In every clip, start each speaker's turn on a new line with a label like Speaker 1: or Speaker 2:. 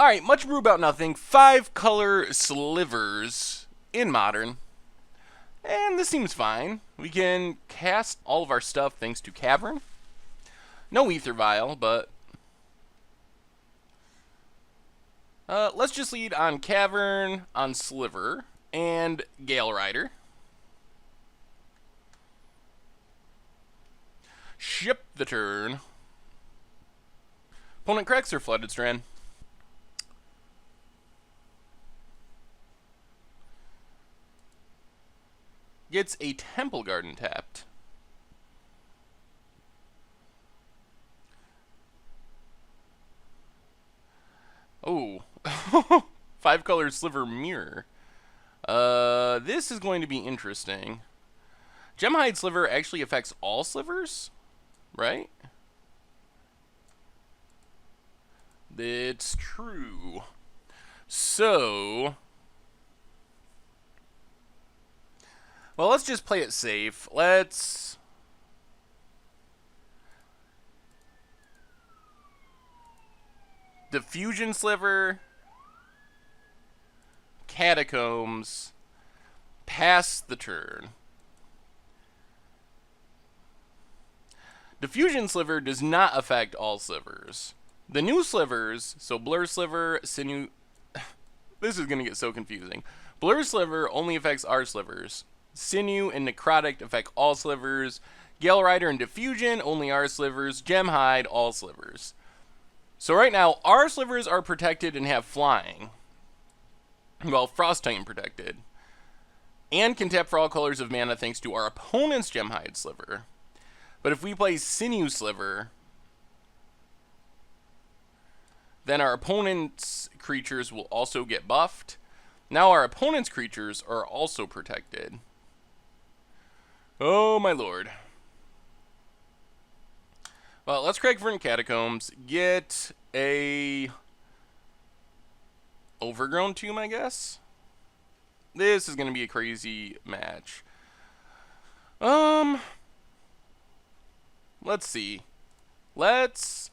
Speaker 1: Alright, much brew about nothing. 5-color slivers in Modern. And this seems fine. We can cast all of our stuff thanks to Cavern. No Ether Vial, but... let's just lead on Cavern, on Sliver, and Gale Rider. Ship the turn. Opponent corrects their Flooded Strand. Gets a Temple Garden tapped. Oh. 5-color Sliver Mirror. This is going to be interesting. Gemhide Sliver actually affects all slivers, right? It's true. So... well, let's just play it safe. Let's... Diffusion Sliver, Catacombs, pass the turn. Diffusion Sliver does not affect all slivers. The new slivers, so Blur Sliver, Sinew... this is going to get so confusing. Blur Sliver only affects our slivers. Sinew and Necrotic affect all slivers. Gale Rider and Diffusion, only our slivers. Gemhide, all slivers. So right now, our slivers are protected and have flying. Well, Frost Titan protected. And can tap for all colors of mana thanks to our opponent's Gemhide Sliver. But if we play Sinew Sliver, then our opponent's creatures will also get buffed. Now our opponent's creatures are also protected. Oh my lord. Well, let's crack Verdant Catacombs. Get a Overgrown Tomb, I guess. This is going to be a crazy match. Let's see. Let's...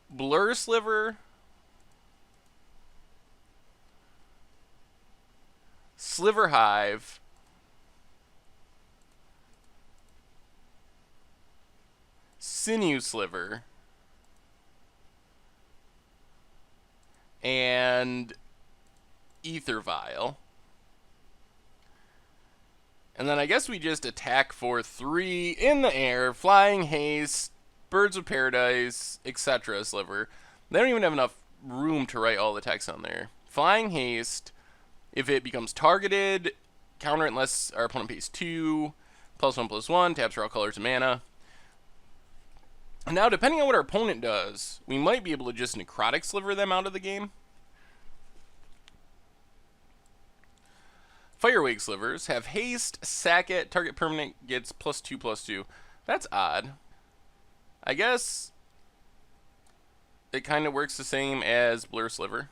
Speaker 1: Blur Sliver. Sliver Hive. Sinew Sliver. And Ether Vial. And then I guess we just attack for 3 in the air, Flying Haste, Birds of Paradise, etc. Sliver. They don't even have enough room to write all the text on there. Flying Haste, if it becomes targeted, counter it unless our opponent pays 2, +1/+1, taps for all colors of mana. Now, depending on what our opponent does, we might be able to just Necrotic Sliver them out of the game. Firewake Slivers have haste, sack it, target permanent gets +2/+2. That's odd. I guess it kind of works the same as Blur Sliver,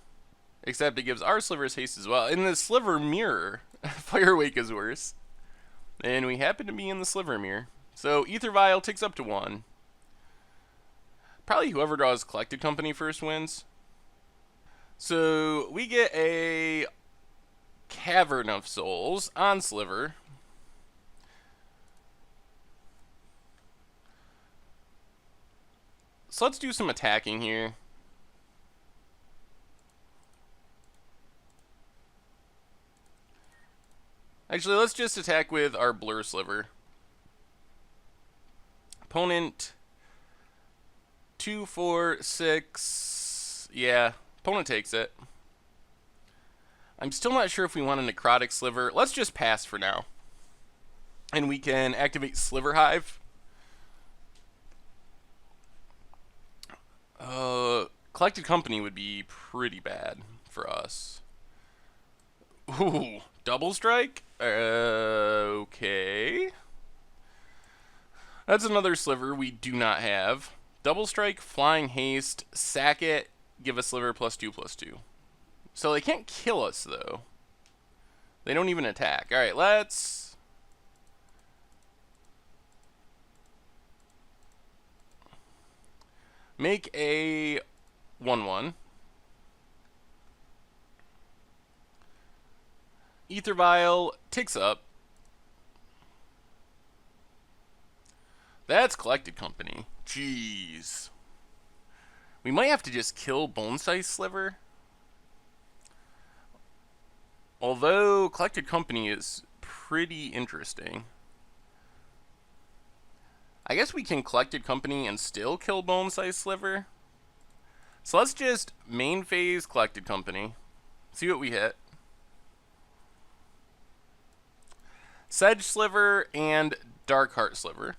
Speaker 1: except it gives our slivers haste as well. In the Sliver Mirror, Firewake is worse. And we happen to be in the Sliver Mirror. So Ether Vial ticks up to 1. Probably whoever draws Collected Company first wins. So we get a Cavern of Souls on Sliver. So let's do some attacking here. Actually, let's just attack with our Blur Sliver. Opponent 2, 4, 6. Yeah, opponent takes it. I'm still not sure if we want a Necrotic Sliver. Let's just pass for now. And we can activate Sliver Hive. Collected Company would be pretty bad for us. Ooh, Double Strike? Okay. That's another Sliver we do not have. Double Strike, Flying Haste, sack it, give a Sliver +2/+2. So they can't kill us, though. They don't even attack. Alright, let's... Make a 1/1. Ether Vial ticks up. That's Collected Company. Jeez. We might have to just kill Bone-Sized Sliver. Although Collected Company is pretty interesting. I guess we can Collected Company and still kill Bone-Sized Sliver. So let's just main phase Collected Company. See what we hit. Sedge Sliver and Darkheart Sliver.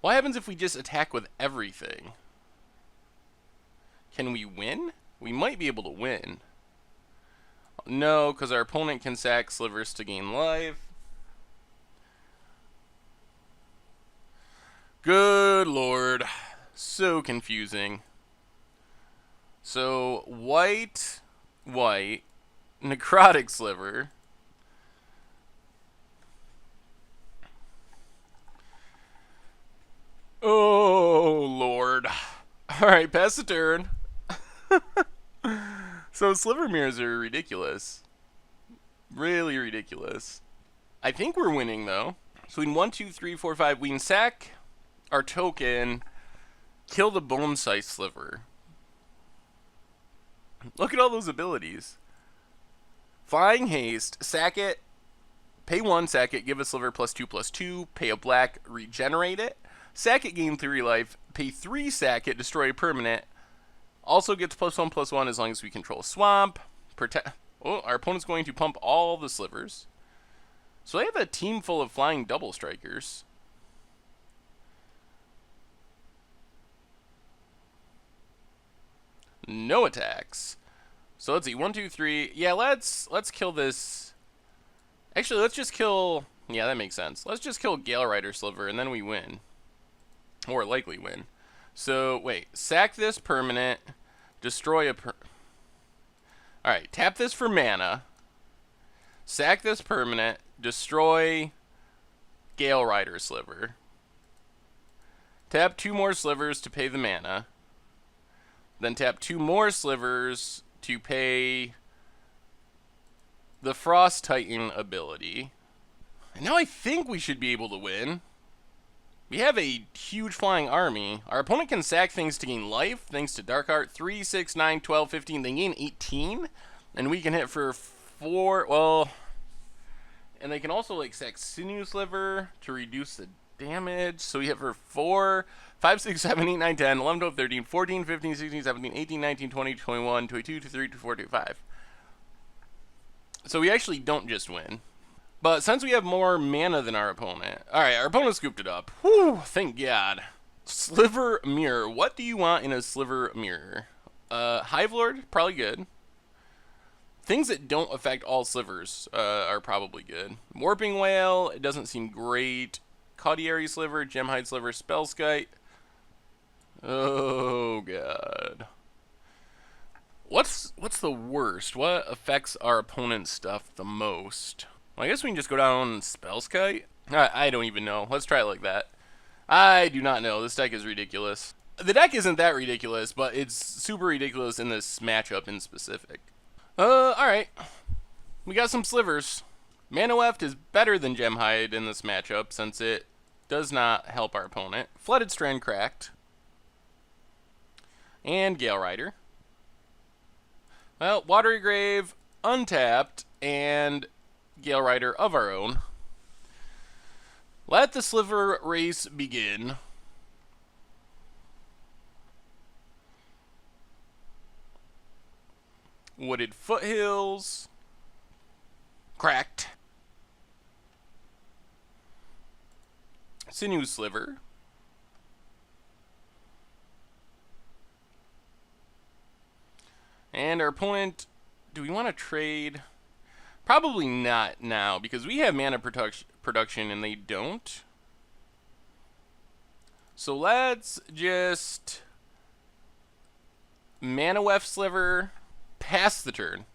Speaker 1: What happens if we just attack with everything? Can we win? We might be able to win. No, because our opponent can sack Slivers to gain life. Good lord. So confusing. So, white, Necrotic Sliver. Oh, lord. Alright, pass the turn. So, Sliver Mirrors are ridiculous. Really ridiculous. I think we're winning, though. So, in 1, 2, 3, 4, 5, we can sack our token, kill the Bone-Sized Sliver. Look at all those abilities. Flying Haste, sack it, pay 1, sack it, give a Sliver +2/+2, pay a black, regenerate it, sack it, gain 3 life, pay 3, sack it, destroy a permanent, also gets +1/+1 as long as we control Swamp, oh, our opponent's going to pump all the Slivers. So they have a team full of flying double strikers. No attacks. So let's see, 1, 2, 3. Yeah, let's kill this. Actually, let's just kill. Yeah, that makes sense. Let's just kill Gale Rider Sliver, and then we win, or likely win. So wait, sack this permanent, destroy a. All right, tap this for mana. Sack this permanent, destroy Gale Rider Sliver. Tap 2 more Slivers to pay the mana. Then tap 2 more Slivers to pay the Frost Titan ability. And now I think we should be able to win. We have a huge flying army. Our opponent can sack things to gain life, thanks to Darkheart. 3, 6, 9, 12, 15. They gain 18. And we can hit for 4. Well, and they can also like sack Sinew Sliver to reduce the damage. So we hit for 4, 5, 6, 7, 8, 9, 10, 11, 12, 13, 14, 15, 16, 17, 18, 19, 20, 21, 22, 23, 24, 25. So we actually don't just win. But since we have more mana than our opponent... Alright, our opponent scooped it up. Whew, thank God. Sliver Mirror. What do you want in a Sliver Mirror? Hive Lord, probably good. Things that don't affect all Slivers are probably good. Warping Whale, it doesn't seem great. Caudiary Sliver, Gemhide Sliver, Spellskite. Oh, God. What's the worst? What affects our opponent's stuff the most? Well, I guess we can just go down Spellskite. I don't even know. Let's try it like that. I do not know. This deck is ridiculous. The deck isn't that ridiculous, but it's super ridiculous in this matchup in specific. Alright. We got some Slivers. Mana Weft is better than Gemhide in this matchup, since it does not help our opponent. Flooded Strand cracked. And Gale Rider. Well, Watery Grave, untapped, and Gale Rider of our own. Let the Sliver race begin. Wooded Foothills. Cracked. Sinew Sliver. And our opponent, do we want to trade? Probably not now, because we have mana production and they don't. So let's just Mana Weft Sliver, pass the turn.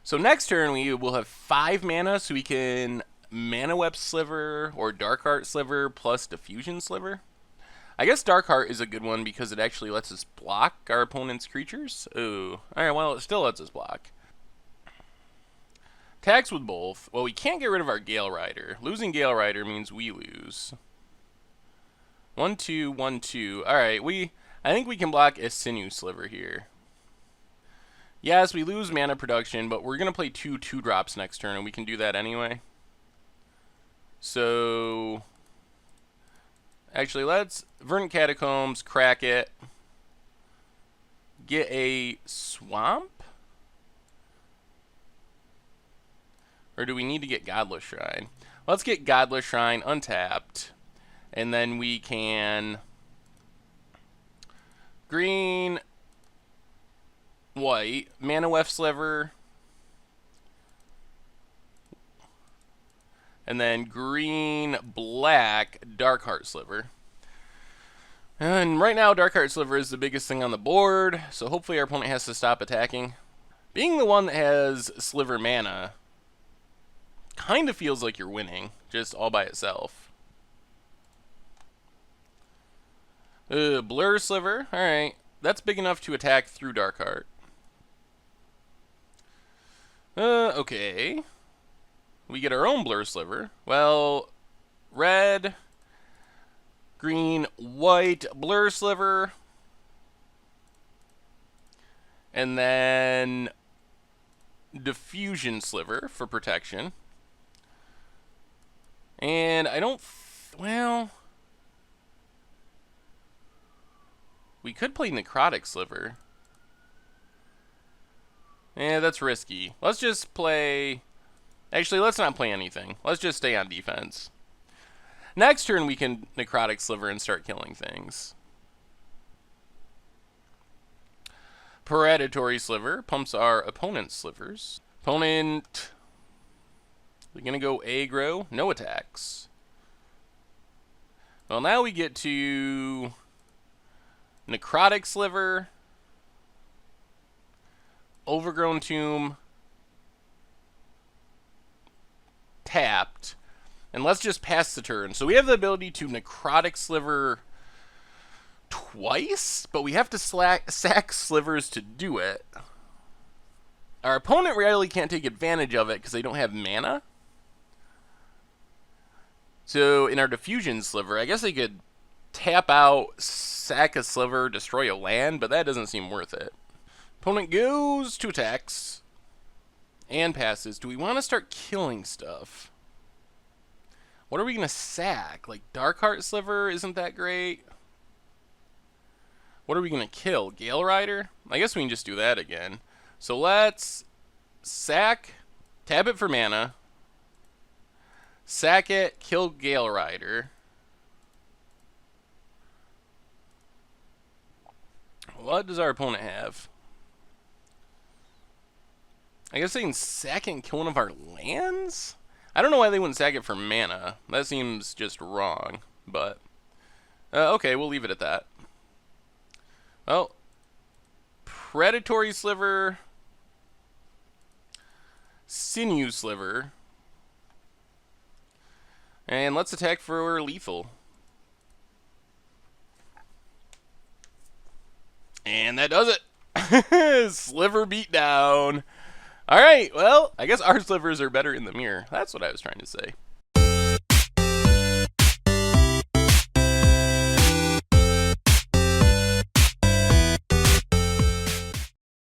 Speaker 1: So next turn we will have 5 mana, so we can Mana Web Sliver or Dark Heart Sliver plus Diffusion Sliver. I guess Dark Heart is a good one because it actually lets us block our opponent's creatures. Ooh. Alright, well, it still lets us block. Attacks with both. Well, we can't get rid of our Gale Rider. Losing Gale Rider means we lose. 1-2, 1-2. Alright, I think we can block a Sinew Sliver here. Yes, we lose mana production, but we're going to play 2 2-drops next turn, and we can do that anyway. So, actually, let's Verdant Catacombs, crack it, get a Swamp? Or do we need to get Godless Shrine? Let's get Godless Shrine untapped, and then we can green, white, Mana Weft Sliver, and then green, black, Dark Heart Sliver. And right now, Dark Heart Sliver is the biggest thing on the board, so hopefully our opponent has to stop attacking. Being the one that has Sliver mana kind of feels like you're winning, just all by itself. Blur Sliver, alright. That's big enough to attack through Dark Heart. Okay. We get our own Blur Sliver. Well, red, green, white, Blur Sliver. And then Diffusion Sliver for protection. And I don't... well... we could play Necrotic Sliver. That's risky. Let's just play... actually, let's not play anything. Let's just stay on defense. Next turn, we can Necrotic Sliver and start killing things. Predatory Sliver pumps our opponent's slivers. Opponent... we're going to go aggro, no attacks. Well, now we get to Necrotic Sliver, Overgrown Tomb, tapped, and let's just pass the turn. So we have the ability to Necrotic Sliver twice, but we have to sack slivers to do it. Our opponent really can't take advantage of it because they don't have mana. So in our Diffusion Sliver, I guess they could tap out, sack a sliver, destroy a land, but that doesn't seem worth it. Opponent goes to attacks and passes. Do we want to start killing stuff? What are we going to sack? Like Dark Heart Sliver isn't that great. What are we going to kill? Gale Rider? I guess we can just do that again. So let's sack, tap it for mana, sack it, kill Gale Rider. What does our opponent have? I guess they can sack it and kill one of our lands? I don't know why they wouldn't sack it for mana. That seems just wrong, but... okay, we'll leave it at that. Well, Predatory Sliver, Sinew Sliver, and let's attack for lethal. And that does it. Sliver beat down. Alright, well, I guess our slivers are better in the mirror. That's what I was trying to say.